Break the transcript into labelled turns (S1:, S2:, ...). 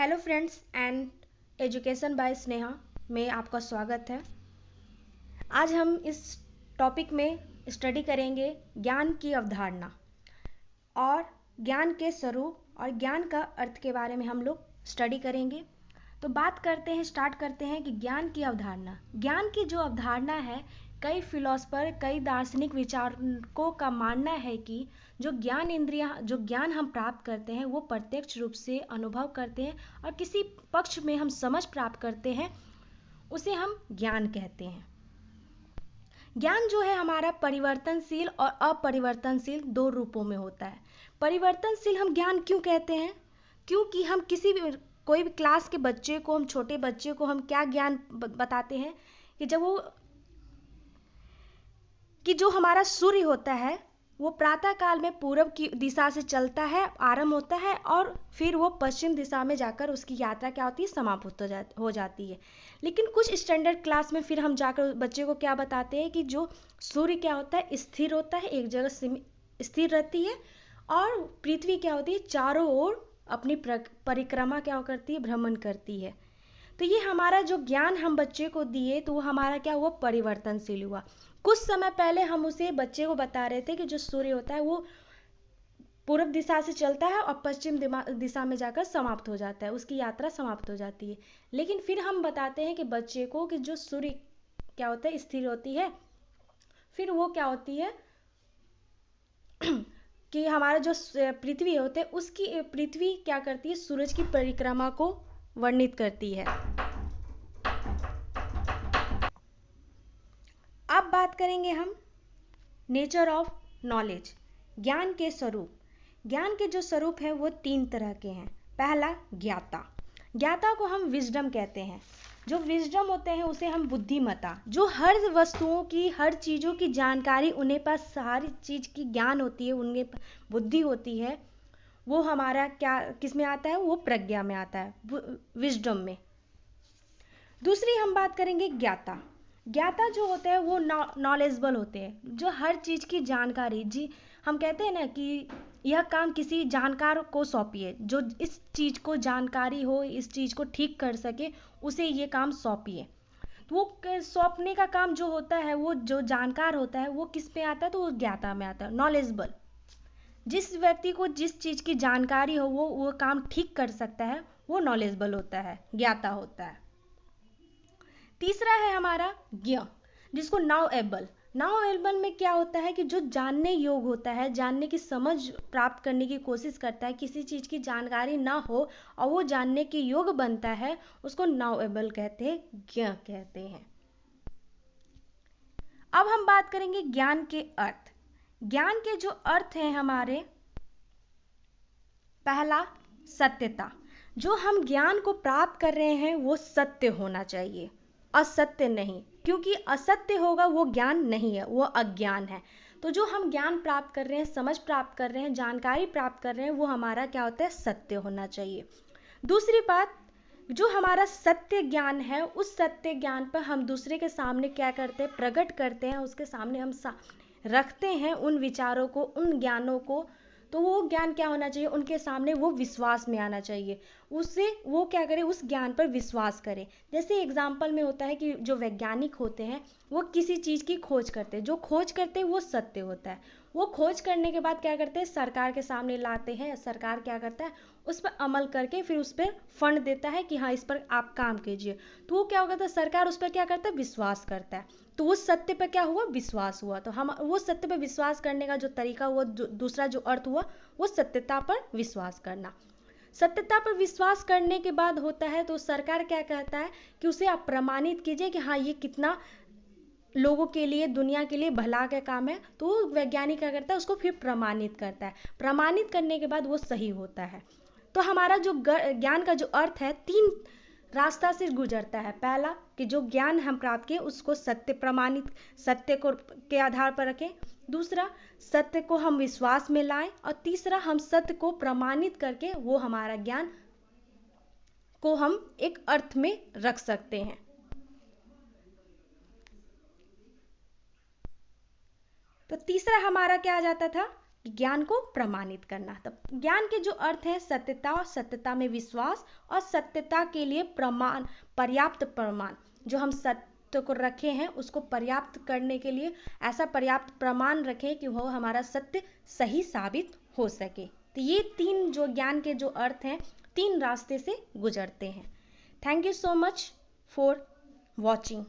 S1: Hello friends and education by Sneha में आपका स्वागत है। आज हम इस टॉपिक में स्टडी करेंगे ज्ञान की अवधारणा और ज्ञान के स्वरूप और ज्ञान का अर्थ के बारे में हम लोग स्टडी करेंगे। तो बात करते हैं, स्टार्ट करते हैं कि ज्ञान की अवधारणा। ज्ञान की जो अवधारणा है, कई फिलोसफर, कई दार्शनिक विचारकों का मानना है कि जो ज्ञान हम प्राप्त करते हैं वो प्रत्यक्ष रूप से अनुभव करते हैं और किसी पक्ष में हम समझ प्राप्त करते हैं, उसे हम ज्ञान कहते हैं। ज्ञान जो है हमारा परिवर्तनशील और अपरिवर्तनशील दो रूपों में होता है। परिवर्तनशील हम ज्ञान क्यों कहते हैं? क्योंकि हम कोई भी क्लास के बच्चे को, हम छोटे बच्चे को हम क्या ज्ञान बताते हैं कि जो हमारा सूर्य होता है वो प्रातः काल में पूर्व की दिशा से चलता है, आरंभ होता है और फिर वो पश्चिम दिशा में जाकर उसकी यात्रा क्या होती है, समाप्त हो जाती है। लेकिन कुछ स्टैंडर्ड क्लास में फिर हम जाकर बच्चे को क्या बताते हैं कि जो सूर्य क्या होता है, स्थिर होता है, एक जगह स्थिर रहती है और पृथ्वी क्या होती है, चारों ओर अपनी परिक्रमा क्या करती है, भ्रमण करती है। तो ये हमारा जो ज्ञान हम बच्चे को दिए तो वो हमारा क्या हुआ, परिवर्तनशील हुआ। कुछ समय पहले हम उसे बच्चे को बता रहे थे कि जो सूर्य होता है वो पूर्व दिशा से चलता है और पश्चिम दिशा में जाकर समाप्त हो जाता है, उसकी यात्रा समाप्त हो जाती है। लेकिन फिर हम बताते हैं कि बच्चे को कि जो सूर्य क्या होता है, स्थिर होती है, फिर वो क्या होती है कि हमारा जो पृथ्वी होते है, उसकी पृथ्वी क्या करती है, सूरज की परिक्रमा को वर्णित करती है। अब बात करेंगे हम नेचर ऑफ नॉलेज, ज्ञान के स्वरूप। ज्ञान के जो स्वरूप है वो तीन तरह के हैं। पहला ज्ञाता, ज्ञाता को हम विजडम कहते हैं। जो विजडम होते हैं उसे हम बुद्धिमता, जो हर वस्तुओं की, हर चीज़ों की जानकारी, उन्हें पास सारी चीज़ की ज्ञान होती है, उनके बुद्धि होती है, वो हमारा क्या किस में आता है, वो प्रज्ञा में आता है, विजडम में। दूसरी हम बात करेंगे ज्ञाता। ज्ञाता जो होते हैं वो नॉलेजेबल होते हैं, जो हर चीज़ की जानकारी, जी हम कहते हैं ना कि यह काम किसी जानकार को सौंपिए, जो इस चीज़ को जानकारी हो, इस चीज़ को ठीक कर सके, उसे ये काम सौंपिए। तो वो सौंपने का काम जो होता है, वो जो जानकार होता है वो किस पे आता है, तो वो ज्ञाता में आता है, नॉलेजेबल। जिस व्यक्ति को जिस चीज़ की जानकारी हो वो काम ठीक कर सकता है, वो नॉलेजेबल होता है, ज्ञाता होता है। तीसरा है हमारा ज्ञ, जिसको नाउएबल। नाउएबल में क्या होता है कि जो जानने योग्य होता है, जानने की समझ प्राप्त करने की कोशिश करता है, किसी चीज़ की जानकारी ना हो और वो जानने के योग्य बनता है, उसको नाउएबल कहते हैं, ज्ञ कहते हैं। अब हम बात करेंगे ज्ञान के अर्थ। ज्ञान के जो अर्थ हैं हमारे, पहला सत्यता, जो हम ज्ञान को प्राप्त कर रहे हैं वो सत्य होना चाहिए, असत्य नहीं, क्योंकि असत्य होगा वो ज्ञान नहीं है, वो अज्ञान है। तो जो हम ज्ञान प्राप्त कर रहे हैं, समझ प्राप्त कर रहे हैं, जानकारी प्राप्त कर रहे हैं, वो हमारा क्या होता है, सत्य होना चाहिए। दूसरी बात, जो हमारा सत्य ज्ञान है, उस सत्य ज्ञान पर हम दूसरे के सामने क्या करते हैं, प्रकट करते हैं, उसके सामने हम रखते हैं उन विचारों को, उन ज्ञानों को। तो वो ज्ञान क्या होना चाहिए, उनके सामने वो विश्वास में आना चाहिए, उससे वो क्या करे, उस ज्ञान पर विश्वास करे। जैसे एग्जाम्पल में होता है कि जो वैज्ञानिक होते हैं वो किसी चीज़ की खोज करते हैं, जो खोज करते हैं वो सत्य होता है। वो खोज करने के बाद क्या करते हैं, सरकार के सामने लाते हैं, सरकार क्या करता है, उस पर अमल करके फिर उस पर फंड देता है कि हाँ इस पर आप काम कीजिए। तो वो क्या होता है, सरकार उस पर क्या करता है, विश्वास करता है। तो वो सत्य पर क्या हुआ, विश्वास हुआ। तो हम वो सत्य पर विश्वास करने का जो तरीका हुआ, दूसरा जो अर्थ हुआ, वो सत्यता पर विश्वास करना। सत्यता पर विश्वास करने के बाद होता है तो सरकार क्या कहता है कि उसे आप प्रमाणित कीजिए कि हाँ ये कितना लोगों के लिए, दुनिया के लिए भला का काम है। तो वैज्ञानिक क्या करता है, उसको फिर प्रमाणित करता है। प्रमाणित करने के बाद वो सही होता है। तो हमारा जो ज्ञान का जो अर्थ है, तीन रास्ता से गुजरता है। पहला कि जो ज्ञान हम प्राप्त किए उसको सत्य प्रमाणित, सत्य को के आधार पर रखें। दूसरा, सत्य को हम विश्वास में लाएं। और तीसरा, हम सत्य को प्रमाणित करके वो हमारा ज्ञान को हम एक अर्थ में रख सकते हैं। तो तीसरा हमारा क्या आ जाता था, ज्ञान को प्रमाणित करना। तो ज्ञान के जो अर्थ है सत्यता, और सत्यता में विश्वास, और सत्यता के लिए प्रमाण, पर्याप्त प्रमाण, जो हम सत्य को रखे हैं उसको पर्याप्त करने के लिए ऐसा पर्याप्त प्रमाण रखें कि वह हमारा सत्य सही साबित हो सके। तो ये तीन जो ज्ञान के जो अर्थ हैं, तीन रास्ते से गुजरते हैं। Thank you so much for watching.